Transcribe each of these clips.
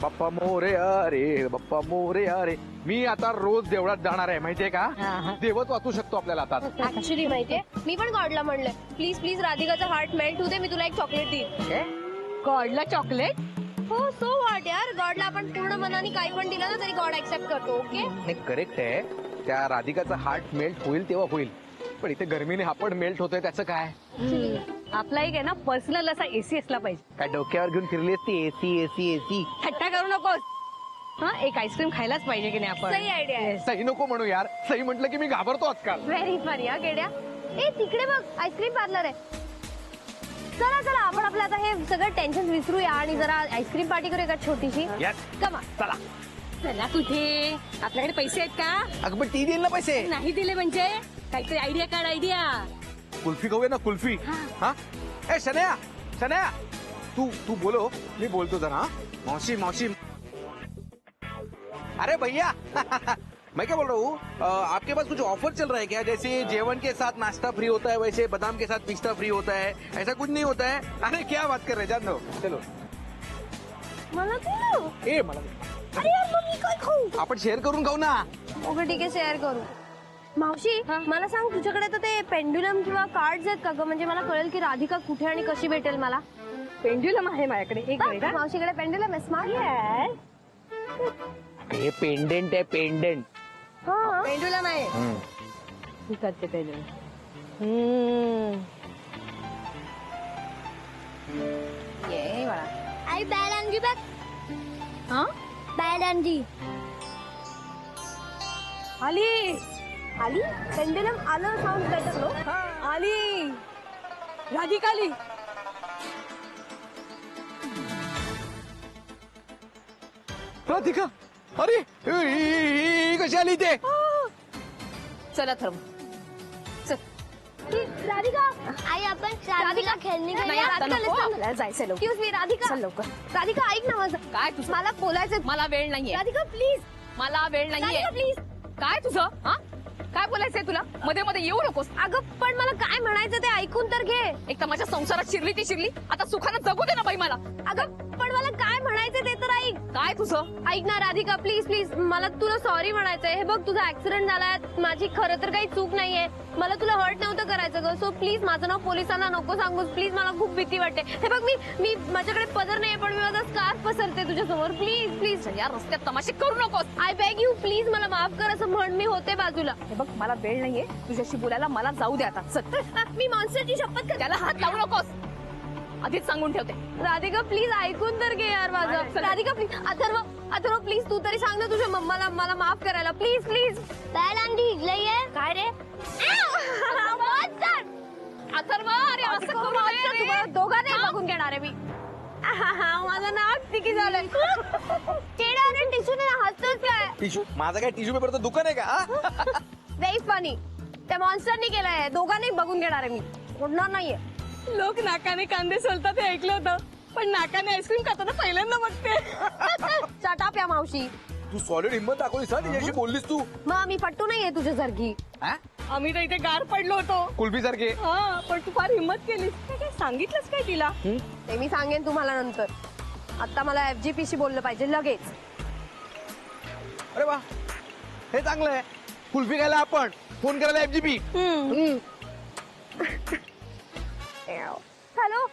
बाप्पा मोरया रे बाप्पा मोरया रे. मी आता रोज देवळात जाणार आहे माहितीये का. देवच वाचू शकतो आपल्याला आता. ऍक्च्युली माहितीये मी पण गॉडला म्हणलंय प्लीज प्लीज राधिकाचा हार्ट मेल्ट होऊ दे, मी तुला एक चॉकलेट देईन. गॉडला चॉकलेट? हो सो व्हॉट यार, गॉडला आपण पूर्ण मनाने काही पण दिलं ना तरी गॉड ऍक्सेप्ट करतो. ओके नाही करेक्ट आहे. त्या राधिकाचा हार्ट मेल्ट होईल तेव्हा होईल, पण इथे गरमीने हा पण मेल्ट होतोय त्याचं काय. आपला एक आहे ना पर्सनल असा एसी असला पाहिजे. काय डोक्यावर घेऊन फिरली असती एसी एसी एसी. थट्टा करू नकोस. हा, एक आईस्क्रीम खायलाच पाहिजे की नाही आपण. सही आयडिया आहे. सही नको म्हणू यार, सही म्हटलं की मी घाबरतो आजकाल. व्हेरी फनी हा गेड्या. ए तिकडे बघ आईस्क्रीम पार्लर आहे. चला चला आपण आपलं आता हे सगळं टेन्शन विसरूया आणि जरा आईस्क्रीम पार्टी करूया का छोटीशी. Yes. कमा चला. चला कुठे, आपल्याकडे पैसे आहेत का? अगं पण ती देईल ना पैसे. नाही दिले म्हणजे काहीतरी आयडिया काढ, आयडिया. कुल्फी खाऊया ना कुल्फी. हा ए शनया शनया तू तू बोलो, मी बोलतो जरा. मौसी मौसी. अरे भैया मैं क्या बोल रहा हूँ, आपके पास कुछ ऑफर चल रहा है क्या? जैसे जेवन के साथ नाश्ता फ्री होता है वैसे बादाम के साथ पिस्ता फ्री होता है, ऐसा कुछ नहीं होता है? अरे क्या बात कर रहे, जान दो. चलो मला तू ए मला अरे यार मग मी काय खाऊ. आपण शेअर करून खाऊ ना. ओके ठीक आहे शेअर करू. मावशी मला सांग तुझ्याकडे तर ते पेंड्युलम किंवा कार्ड्स आहेत का ग, म्हणजे मला कळेल की राधिका कुठे आणि कशी भेटेल मला. पेंड्युलम आहे माझ्याकडे. एक मिनिट हा. मावशीकडे पेंड्युलम आहे. स्मार्ट हे पेंडेंट आहे पेंडेंट. पेंड्युलम आहे. मी करते पेंड्युलम. ये बघा आई बॅड आणली बघ. हा, बॅड आणली. आली आली पेंड्युलम आलं. Sound better no. आली राधिका आली. राधिका अरे ही कशी आली ते. चला थर्म. राधिका आई आपण राधिका खेळणी नाही, आता नको. आपल्याला जायचंय लवकर. Excuse me Radhika. चल लवकर. राधिका ऐक ना माझं. काय तुझं? मला बोलायचं. मला वेळ नाहीये. राधिका प्लीज. मला वेळ नाहीये. राधिका प्लीज. काय तुझं? हा, काय बोलायचंय तुला? मध्ये मध्ये येऊ नकोस. अगं पण मला काय म्हणायचं ते ऐकून तर घे. एक तर माझ्या संसारात शिरली ती शिरली, आता सुखानं जगू दे ना बाई मला. अगं पण मला काय म्हणायचं ते तर ऐक. काय तुझं? ऐक ना राधिका प्लीज प्लीज. मला तुला सॉरी म्हणायचंय. हे बघ तुझा ऍक्सिडेंट झालाय, माझी खरं तर काही चूक नाहीये. मला तुला हर्ट नव्हतं करायचं ग. सो प्लीज माझं नाव पोलिसांना नको सांगूस प्लीज. मला खूप भीती वाटते. हे बघ मी माझ्याकडे पदर नाहीये पण मी माझा स्कार्फ पसरते तुझ्या समोर. Please please. या रस्त्यात तमाशे करू नकोस. आय बेग यू प्लीज मला माफ कर असं म्हण. मी होते बाजूला. हे बघ मला वेळ नाहीये तुझ्याशी बोलायला. मला जाऊ दे आता. चल. मी मॉन्स्टरची शपथ करते. त्याला हात लावू नकोस. आधीच सांगून ठेवते. राधिका प्लीज ऐकून तर घे यार माझं. राधिका प्लीज. अथर्व अथर्व प्लीज तू तरी सांग ना तुझ्या मम्माला मला माफ करायला. Please please. बॅड आणली लई आहे काय रे. अथर्व अरे असं करू नये रे. तुम्हाला दोघांना बघून घेणार आहे मी. माझं नाक तिकी झालंय. चेहऱ्यावर टिश्यूने हसतोच काय. टिश्यू माझा काय टिश्यू पेपरचं दुकान आहे का? Very funny. त्या मॉन्स्टरनी केलंय. दोघांनी बघून घेणार आहे मी. सोडणार नाहीये. लोक नाकाने कांदे सोलतात हे ऐकलं होतं, पण नाकाने आईस्क्रीम खाताना पहिल्यांदा बघते. चटाप या मावशी. तू सॉलिड हिंमत दाखवलीस ना तिच्याशी बोललीस तू. मग मी पट्टू नाहीये तुझ्यासारखी. आम्ही तर इथे गार पडलो होतो. कुल्फी सारखे. हा, पण तू फार हिंमत केलीस. काय सांगितलंस काय तिला? ते मी सांगेन तुम्हाला नंतर. आता मला FGP शी बोललं पाहिजे लगेच. अरे वा हे चांगलं आहे. कुल्फी खायला आपण फोन करायला FGP. हॅलो.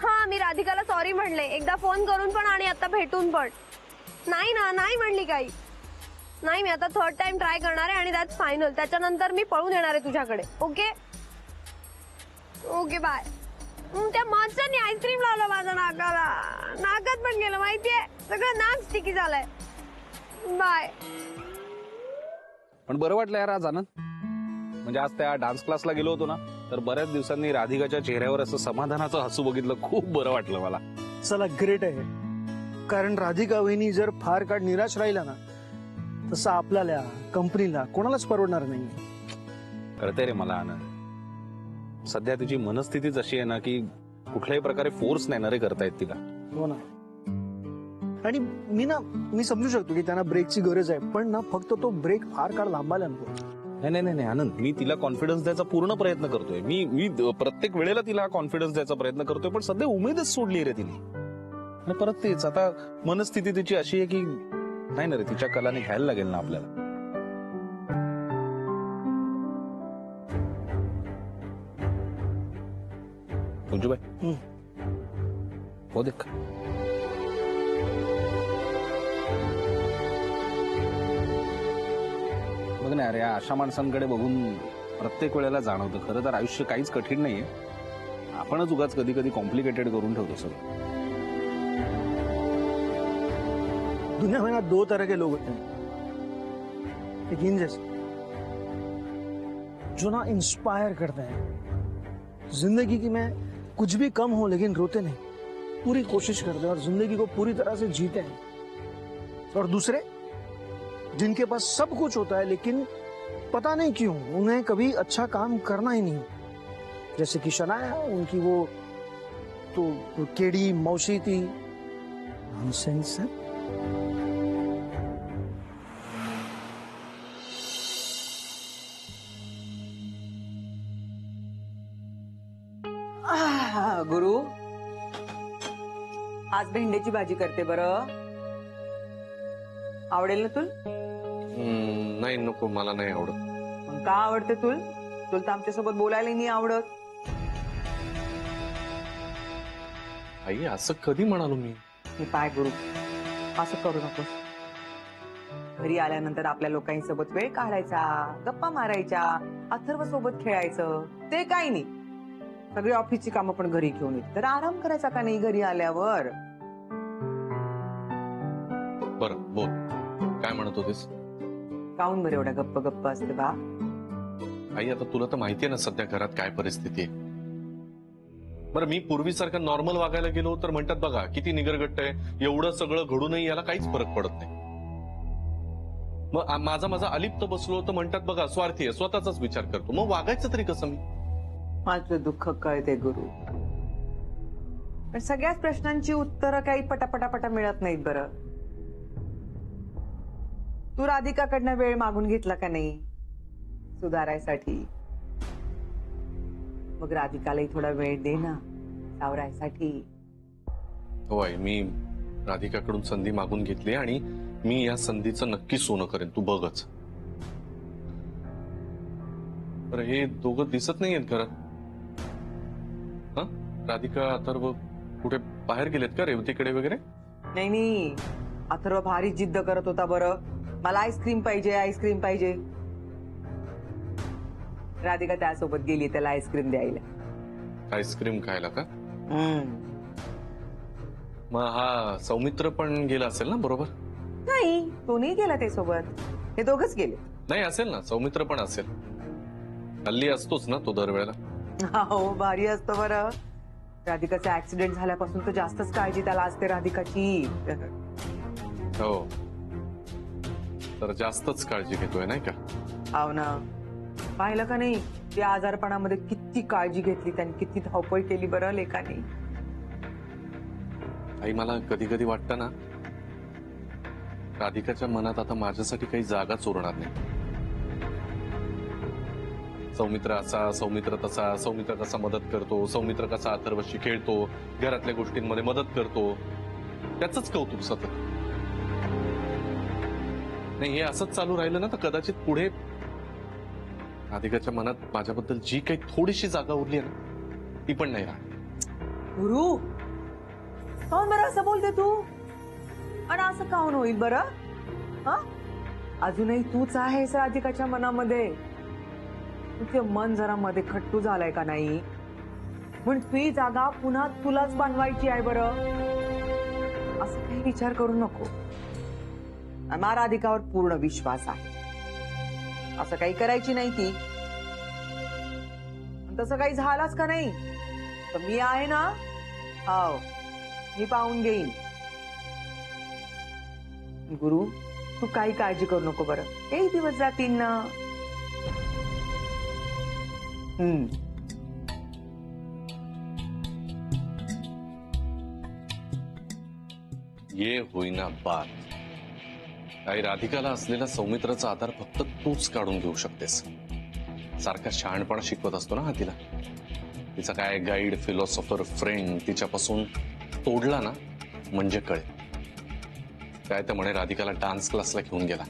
हा मी राधिकाला सॉरी म्हणले. एकदा फोन करून पण आणि आता भेटून पण. नाही ना नाही म्हणली काही. नाही मी आता थर्ड टाइम ट्राय करणार आहे आणि दॅट्स फायनल. त्याच्यानंतर मी पळून येणार आहे तुझ्याकडे. Okay okay bye. त्या मॉन्स्टरने आईस्क्रीम लावलं माझ्या नाकाला. नाकात पण गेलं माहितीये. सगळं नाक स्टिकी झालंय. बाय. पण बरं वाटलं यार आज आनंद. म्हणजे आज त्या डान्स क्लासला गेलो होतो ना, तर बऱ्याच दिवसांनी राधिकाच्या चेहऱ्यावर असं समाधानाचं हसू बघितलं. खूप बरं वाटलं मला. चला ग्रेट आहे. कारण राधिका वहिनी जर फार काळ निराश राहिला ना, तसं आपल्याला कंपनीला कोणालाच परवडणार नाही. कळतंय रे मला आनंद. सध्या तिची मनस्थितीच अशी आहे ना की कुठल्याही प्रकारे फोर्स नाही ना रे करता येत तिला. हो ना. आणि मी समजू शकतो की त्यांना ब्रेकची गरज आहे, पण ना फक्त तो ब्रेक फार काळ लांबायला नको. नाही नाही नाही आनंद, मी तिला कॉन्फिडन्स द्यायचा पूर्ण प्रयत्न करतोय. मी प्रत्येक वेळेला तिला कॉन्फिडन्स द्यायचा प्रयत्न करतोय, पण सध्या उमेदच सोडली रे तिने. आणि परत तेच आता मनस्थिती तिची अशी आहे की नाही ना रे, तिच्या कलाने घ्यायला लागेल ना आपल्याला. मंजूबाई हो देख. बघ ना अरे, अशा माणसांकडे बघून प्रत्येक वेळेला जाणवतं खरं तर आयुष्य काहीच कठीण नाहीये. आपणच उगाच कधी कधी कॉम्प्लिकेटेड करून ठेवतो सगळं. दुनिया में ना 2 तरह के लोग होते हैं. एक इन जैसे जो ना इंस्पायर करते हैं जिंदगी की में कुछ भी कम हो लेकिन रोते नहीं, पूरी कोशिश करते हैं और जिंदगी को पूरी तरह से जीते हैं. और दूसरे जिनके पास सब कुछ होता है लेकिन पता नहीं क्यों उन्हें कभी अच्छा काम करना ही नहीं. जैसे कि शनाया, उनकी वो तो केडी मौसी थी. नॉनसेंस है. गुरु आज भेंड्याची भाजी करते बरं. आवडेल ना तुल? नाही नको, मला नाही आवडत. मग का आवडते तुल? तुला तर आमच्यासोबत बोलायला नाही आवडत. आई असं कधी म्हणालो मी? मी पाय गुरु, असं करू नकोस. घरी आल्यानंतर आपल्या लोकांसोबत वेळ काढायचा, गप्पा मारायच्या, अथर्व सोबत खेळायचं, ते काही नाही. सगळी ऑफिसची कामं पण घरी घेऊन येते, तर आराम करायचा का नाही घरी आल्यावर? बरं बोल, काय म्हणत होतीस? काहून बरं एवढा गप्प गप्प असते बा? आई आता तुला तर माहितीये ना सध्या घरात काय परिस्थिती आहे. बरं मी पूर्वीसारखं नॉर्मल वागायला गेलो तर म्हणतात बघा किती निगरगट्ट आहे, एवढं सगळं घडूनही याला काहीच फरक पडत नाही. मग माझा अलिप्त बसलो तर म्हणतात बघा स्वार्थी आहे, स्वतःचाच विचार करतो. मग वागायचं तरी कसं मी? माझं दुःख कळते गुरु, पण सगळ्याच प्रश्नांची उत्तरं काही पटापटापटा मिळत नाहीत बरं. तू राधिकाकडनं वेळ मागून घेतला का नाही सुधारायसाठी? मग राधिकालाही थोडा वेळ दे ना सावरायसाठी. हो आई, मी राधिकाकडून संधी मागून घेतली आणि मी या संधीचं नक्की सोनं करेन, तू बघच. बरं हे दोघं दिसत नाहीयेत घरात. राधिका अथर्व कुठे बाहेर गेलेत का रेवतीकडे वगैरे? नाही, अथर्व भारी जिद्द करत होता बरं, मला आईस्क्रीम पाहिजे आईस्क्रीम पाहिजे. राधिका त्यासोबत गेली त्याला आईस्क्रीम द्यायला. आईस्क्रीम खायला का? मग हा सौमित्र पण गेला असेल ना बरोबर? नाही, तो नाही गेला ते सोबत, हे दोघच गेले. नाही असेल ना, सौमित्र पण असेल. हल्ली असतोच ना तो दरवेळेला. हो भारी असतो बरं. राधिकाचा ऍक्सिडेंट झाल्यापासून तर जास्तच काळजी त्याला असते राधिकाची. हो तर जास्तच काळजी घेतोय नाही का? हो ना, पाहिलं का नाही त्या आजारपणामध्ये किती काळजी घेतली त्यांनी, किती धावपळ केली बरं लेकाने. आई मला कधी कधी वाटतं ना राधिकाच्या मनात आता माझ्यासाठी काही जागाच उरणार नाही. सौमित्र असा, सौमित्र तसा, सौमित्र कसा मदत करतो, सौमित्र कसा अथर्वशी खेळतो, घरातल्या गोष्टींमध्ये मदत करतो, त्याच कौतुक सतत. नाही हे असंच चालू राहिलं ना तर कदाचित पुढे राधिकाच्या मनात माझ्याबद्दल जी काही थोडीशी जागा उरली आहे ना ती पण नाही राहणार. गुरु काहून बरं असं बोलते तू? आणि असं काहून होईल बरं? हा, अजूनही तूच आहेस राधिकाच्या मनामध्ये. तुझे मन जरा मध्ये खट्टू झालाय का नाही? पण तुझी जागा पुन्हा तुलाच बनवायची आहे बरं. असं काही विचार करू नको. मला राधिकावर पूर्ण विश्वास आहे. असं काही करायची नाही ती. तसं काही झालाच का नाही तर मी आहे ना, हो मी पाहून घेईन. गुरु तू काही काळजी करू नको बरं, काही दिवस जातील ना. ये होईना बात. काही राधिकाला असलेला सौमित्राचा आधार फक्त तूच काढून घेऊ शकतेस. सारखा शहाणपणा शिकवत असतो ना हा तिला. तिचा काय गाईड, फिलॉसॉफर, फ्रेंड तिच्यापासून तोडला ना म्हणजे कळेल. काय तर म्हणे राधिकाला डान्स क्लासला घेऊन गेला.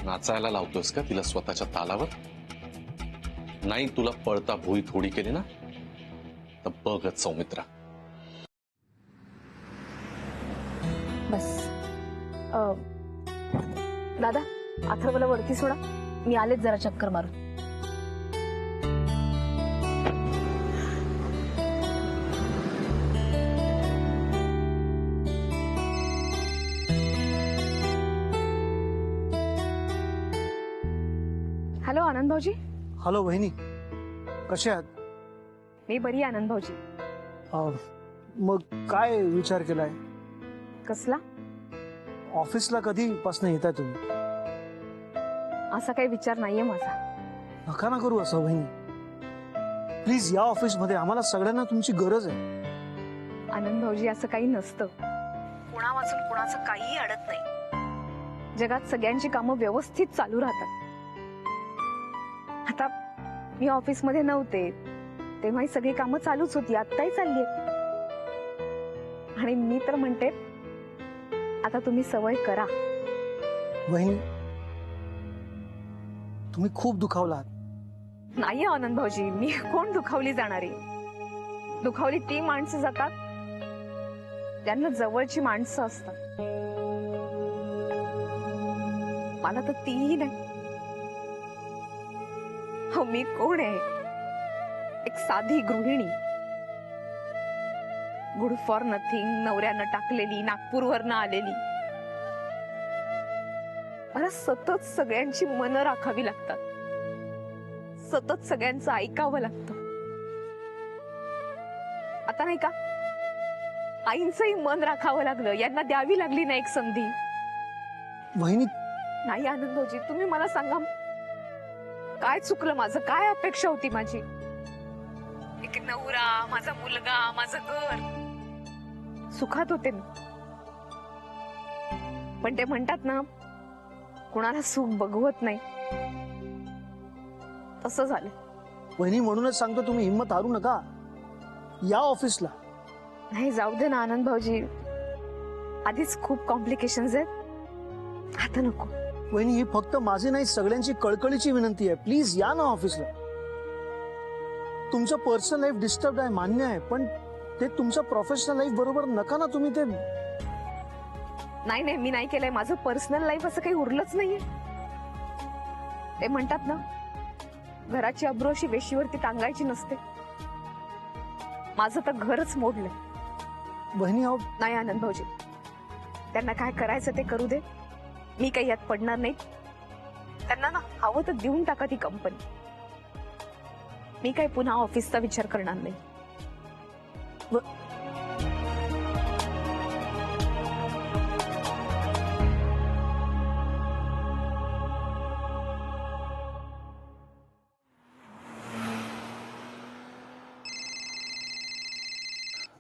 नाचायला लावतोस का तिला स्वतःच्या तालावर? नाही तुला पळता भुई थोडी केली ना तर बघच सौमित्रा. बस दादा, अथर्वला वरती सोडा, मी आलेच जरा चक्कर मारून. हॅलो आनंद भाऊजी. हॅलो वहिनी, कसे आहात? मी बरी आहे आनंद भाऊजी. मग काय विचार केलाय? कसला? ऑफिसला कधीपासून येताय तुम्ही? असा काही विचार नाहीये माझा. नका ना करू असं वहिनी. प्लीज या ऑफिसमध्ये आम्हाला सगळ्यांना तुमची गरज आहे. आनंद भाऊजी, असं काही नसतं. कुणा वाचून कुणाचं काहीही अडत नाही. जगात सगळ्यांची कामं व्यवस्थित चालू राहतात. आता मी ऑफिसमध्ये नव्हते तेव्हा ही सगळी कामं चालूच होती, आत्ताही चालली आहेत. आणि मी तर म्हणते आता तुम्ही सवय करा. वहिनी, तुम्ही खूप दुखावलात. नाही आनंद भाऊजी, मी कोण दुखावली जाणारी? दुखावली ती माणसं जातात ज्यांना जवळची माणसं असतात. मला तर तीही नाही. हो, मी कोण आहे? एक साधी गृहिणी, गुड फॉर नथिंग, नवऱ्यानं टाकलेली, नागपूरवरनं आलेली. मला सतत सगळ्यांची मनं राखावी लागतात, सतत सगळ्यांचं ऐकावं लागतं. आता नाही का आईंचंही मन राखावं लागलं, यांना द्यावी लागली ना एक संधी. वहिनी, नाही आनंद भाऊजी, तुम्ही मला सांगा, काय चुकलं माझं? काय अपेक्षा होती माझी? एक नवरा, माझा मुलगा, माझं घर, सुखात होते मी. पण ते म्हणतात ना, कुणाला सुख बघवत नाही, तसं झालं. वहिनी, म्हणूनच सांगतो तुम्ही हिंमत हारू नका. या ऑफिसला. नाही, जाऊ दे ना आनंद भाऊजी, आधीच खूप कॉम्प्लिकेशन्स आहेत, आता नको. वहिनी, ही फक्त माझी नाही सगळ्यांची कळकळीची विनंती आहे. प्लीज या ना ऑफिसला. तुमचं पर्सनल लाईफ डिस्टर्ब आहे, मान्य आहे, पण ते तुमचं प्रोफेशनल लाईफ बरोबर नका ना तुम्ही ते. नाही नाही, मी नाही केलंय. माझं पर्सनल लाईफ असं काही उरलंच नाहीये. ते म्हणतात ना, घराची अब्रू अशी वेशीवरती टांगायची नसते. माझं तर घरच मोडलंय. वहिनी, अहो, नाही आनंद भाऊजी, त्यांना काय करायचं ते करू दे. मी काही यात पडणार नाही. त्यांना ना हवं तर देऊन टाका ती कंपनी. मी काही पुन्हा ऑफिसचा विचार करणार नाही.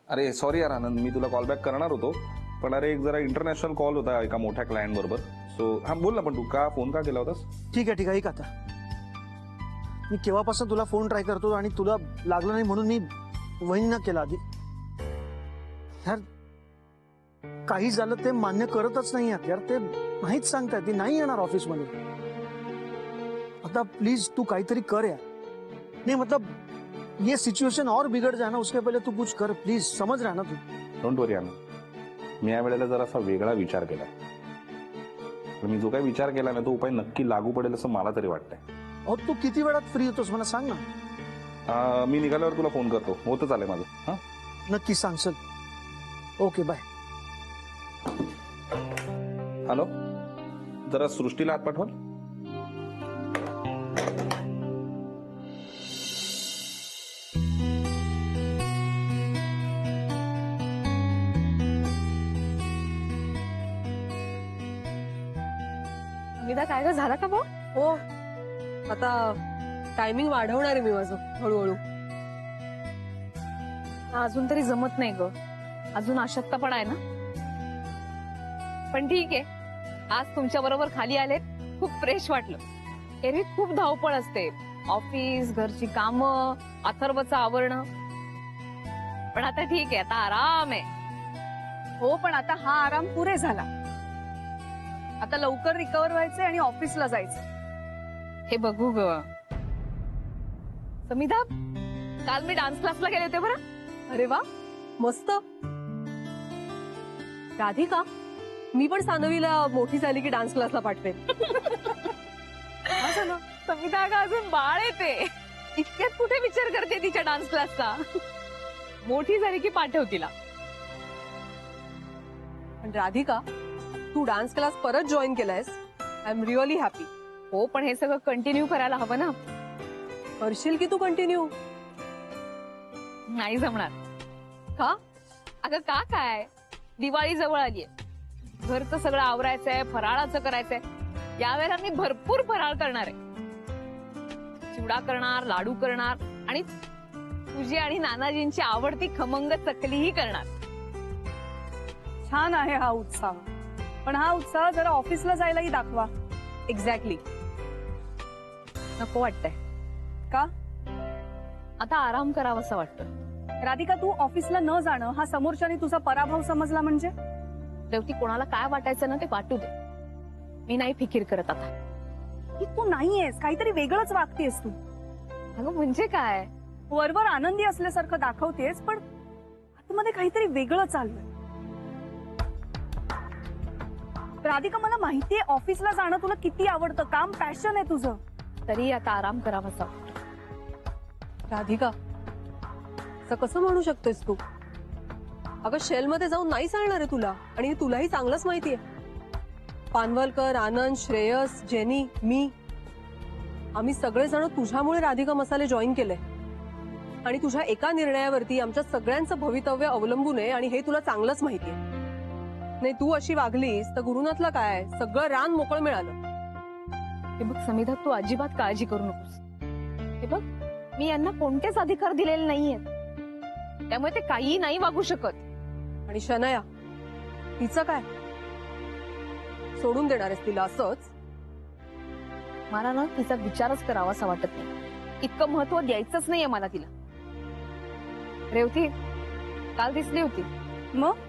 अरे सॉरी यार आनंद, मी तुला कॉल बॅक करणार होतो, पण अरे एक जरा इंटरनॅशनल कॉल होता एका मोठ्या क्लायंट बरोबर. सो हा बोल ना, पण तू का फोन का केला होतास? ठीक आहे ऐक आता. मी केव्हापासून तुला फोन ट्राय करतो आणि तुला लागलं नाही म्हणून मी वहिनींना केला आधी. यार, काही झालं ते मान्य करतच नाही यार. ते नाहीच सांगताय, ती नाही येणार ऑफिसमध्ये. आता प्लीज तू काहीतरी कर यार. नाही मतलब ये सिचुएशन और बिगड़ जाए ना, उसके पहले तू कुछ कर प्लीज. समझ रहा ना तू? डोंट वरी आनंद, मी या वेळेला जरा असा वेगळा विचार केला. पण मी जो काही विचार केला ना, तो उपाय नक्की लागू पडेल असं मला तरी वाटतंय. अहो, तू किती वेळात फ्री होतोस मला सांग ना. मी निघाल्यावर तुला फोन करतो. होतं चालेल माझं. हा, नक्की सांग. चल, ओके, बाय. हॅलो, जरा सृष्टीला हात पाठवाल? विदा, काय ग, झाला का भाऊ? हो, आता टायमिंग वाढवणार आहे मी माझं हळूहळू. अजून तरी जमत नाही ग, अजून अशक्तपणा आहे ना. पण ठीक आहे, आज तुमच्या बरोबर खाली आले, खूप फ्रेश वाटलं. एरवी खूप धावपळ असते, ऑफिस, घरची कामं, अथर्वचं आवरणं. पण आता ठीक आहे, आता आराम आहे. हो पण आता हा आराम पुरे झाला. आता लवकर रिकवर व्हायचंय आणि ऑफिसला जायचं. हे बघू ग समिधा, काल मी डान्स क्लासला गेले होते बरं. अरे वा, मस्त. राधिका, मी पण सानवीला मोठी झाली की डान्स क्लासला पाठवेन. असं ना. समिधा अगं अजून बाळ येते, इतक्यात कुठे विचार करते तिच्या डान्स क्लासचा. मोठी झाली की पाठव तिला. पण राधिका, तू डान्स क्लास परत जॉईन केलायस. I am really happy. हो पण हे सगळं कंटिन्यू करायला हवं ना. करशील की तू कंटिन्यू? नाही जमणार. का? अगं का काय, दिवाळी जवळ आलीये, घरचं सगळं आवरायचंय, फराळाचं करायचंय. यावेळेला मी भरपूर फराळ करणार आहे. चिवडा करणार, लाडू करणार आणि तुझी आणि नानाजींची आवडती खमंग चकलीही करणार. छान आहे हा उत्साह, पण हा उत्साह जरा ऑफिसला जायलाही दाखवा. एक्झॅक्टली. नको वाटतंय. का? आता आराम करावासा वाटतं. राधिका, तू ऑफिसला न जाणं हा समोरच्याने तुझा पराभव समजला म्हणजे? शेवटी कोणाला काय वाटायचं ना ते वाटू दे. मी नाही फिकीर करत आता. की तू नाहीयेस, काहीतरी वेगळंच वागतेस तू. अगं म्हणजे काय, वरवर आनंदी असल्यासारखं दाखवतेस, पण आतमध्ये काहीतरी वेगळं चाललंय. राधिका, मला माहितीये ऑफिसला जाणं तुला किती आवडतं, काम पॅशन आहे तुझं. तरी आता आराम करावासा वाटतो. राधिका, असं कसं म्हणू शकतेस तू? अगं शेलमध्ये जाऊन नाही चालणार आहे तुला, आणि तुलाही चांगलंच माहितीये. पानवलकर, आनंद, श्रेयस, जेनी, मी, आम्ही सगळेजण तुझ्यामुळे राधिका मसाले जॉईन केले. आणि तुझ्या एका निर्णयावरती आमच्या सगळ्यांचं भवितव्य अवलंबून आहे, आणि हे तुला चांगलंच माहितीये. नाही, तू अशी वागलीस तर गुरुनाथला काय, सगळं रान मोकळं मिळालं. हे बघ समिधा, तू अजिबात काळजी करू नकोस. हे बघ, मी यांना कोणतेच अधिकार दिलेले नाहीयेत, त्यामुळे ते काहीही नाही वागू शकत. आणि शनया, तिचं काय? सोडून देणार आहेस तिला असंच? मला ना तिचा विचारच करावासा वाटत नाही. इतकं महत्व द्यायचंच नाहीये मला तिला. रेवती काल दिसली होती. मग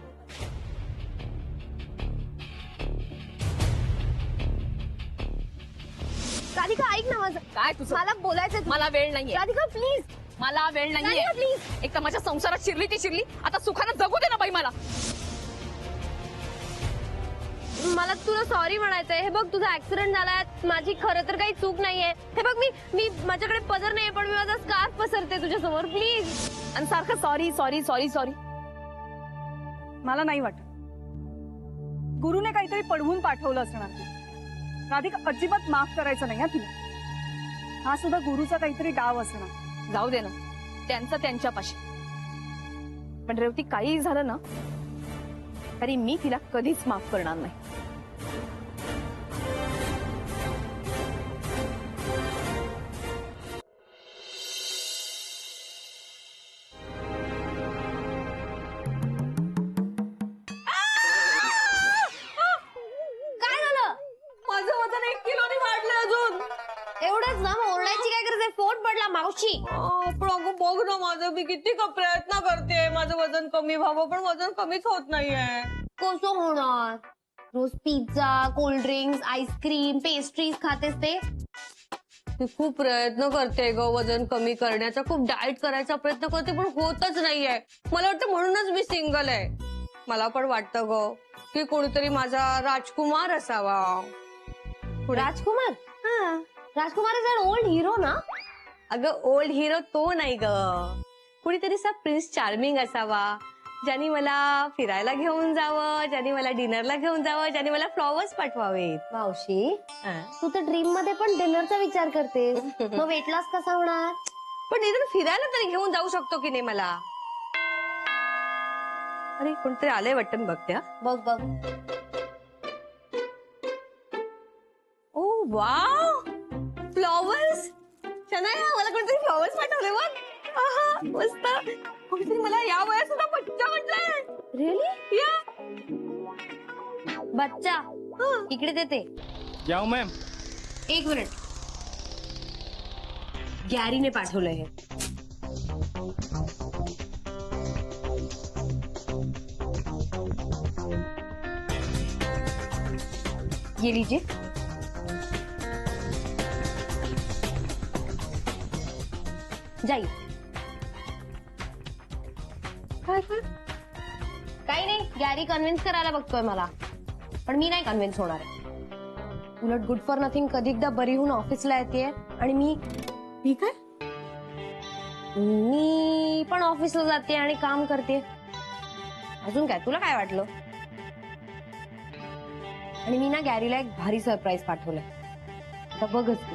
राधिका ऐक ना माझं. काय तुझं? मला बोलायचंय. मला वेळ नाहीये. राधिका प्लीज. मला वेळ नाहीये. राधिका प्लीज. एक तर माझ्या संसारात शिरली ती शिरली, आता सुखानं जगू दे ना बाई मला. मला तुला सॉरी म्हणायचंय. हे बघ, तुझा ऍक्सिडेंट झालाय, माझी खरं तर काही चूक नाहीये. हे बघ, मी माझ्याकडे पदर नाहीये, पण मी माझा स्कार्फ पसरते तुझ्या समोर. प्लीज. आणि सारखं सॉरी सॉरी सॉरी सॉरी. मला नाही वाटत. गुरुने काहीतरी पडवून पाठवलं असणार ते. राधिका, अजिबात माफ करायचं नाही हा तुला. हा सुद्धा गुरुचा काहीतरी डाव असणार. जाऊ दे ना, त्यांचं त्यांच्यापाशी. पण रेवती, काही झालं ना तरी मी तिला कधीच माफ करणार नाही. काय झालं? माझं वजन 1 किलोनी वाढलं अजून. एवढंच ना, मग ओरडायची काय गरज आहे? पोट पडला मावशी. पण अगं बघ ना, माझं मी किती प्रयत्न करते माझं वजन कमी व्हावं, पण वजन कमीच होत नाहीये. कसं होणार? रोज pizza, cold drinks, ice cream, pastries खातेस ते. मी खूप प्रयत्न करते ग वजन कमी करण्याचा, खूप डाएट करायचा प्रयत्न करते, पण होतच नाहीये. मला वाटतं म्हणूनच मी सिंगल आहे. मला पण वाटतं ग की कोणीतरी माझा राजकुमार असावा. राजकुमार? राजकुमार इज अन ओल्ड हिरो ना? अगं ओल्ड हिरो तो नाही ग, कुणीतरी असा प्रिन्स चार्मिंग असावा, ज्याने मला फिरायला घेऊन जावं, ज्याने मला डिनरला घेऊन जावं, ज्याने मला फ्लॉवर्स पाठवावेत. मावशी, तू तर ड्रीम मध्ये पण डिनरचा विचार करतेस. मग वेट लॉस कसा होणार? पण इथून फिरायला तरी घेऊन जाऊ शकतो की नाही मला? अरे कोणतरी आलंय वाटतं, बघते. बघ बघ. ओ वाव, फ्लॉवर्स. शनाया, मला कोणतरी फ्लॉवर्स पाठवले बघ. आहा, मस्त. कोणतरी मला या वयात सुद्धा बच्चा म्हटलंय. रिअली? या बच्चा, इकडे देते. जाऊ मॅम. एक मिनिट. गॅरीने पाठवलंय हे. ये लीजिए. जाई. काय काय काही नाही, गॅरी कन्व्हिन्स करायला बघतोय मला, पण मी नाही कन्व्हिन्स होणार आहे. उलट गुड फॉर नथिंग कधी एकदा बरी होऊन ऑफिसला येते आणि मी काय मी पण ऑफिसला जाते आणि काम करते. अजून काय, तुला काय वाटलं? आणि मी ना गॅरीला एक भारी सरप्राईज पाठवलंय, आता बघच तू.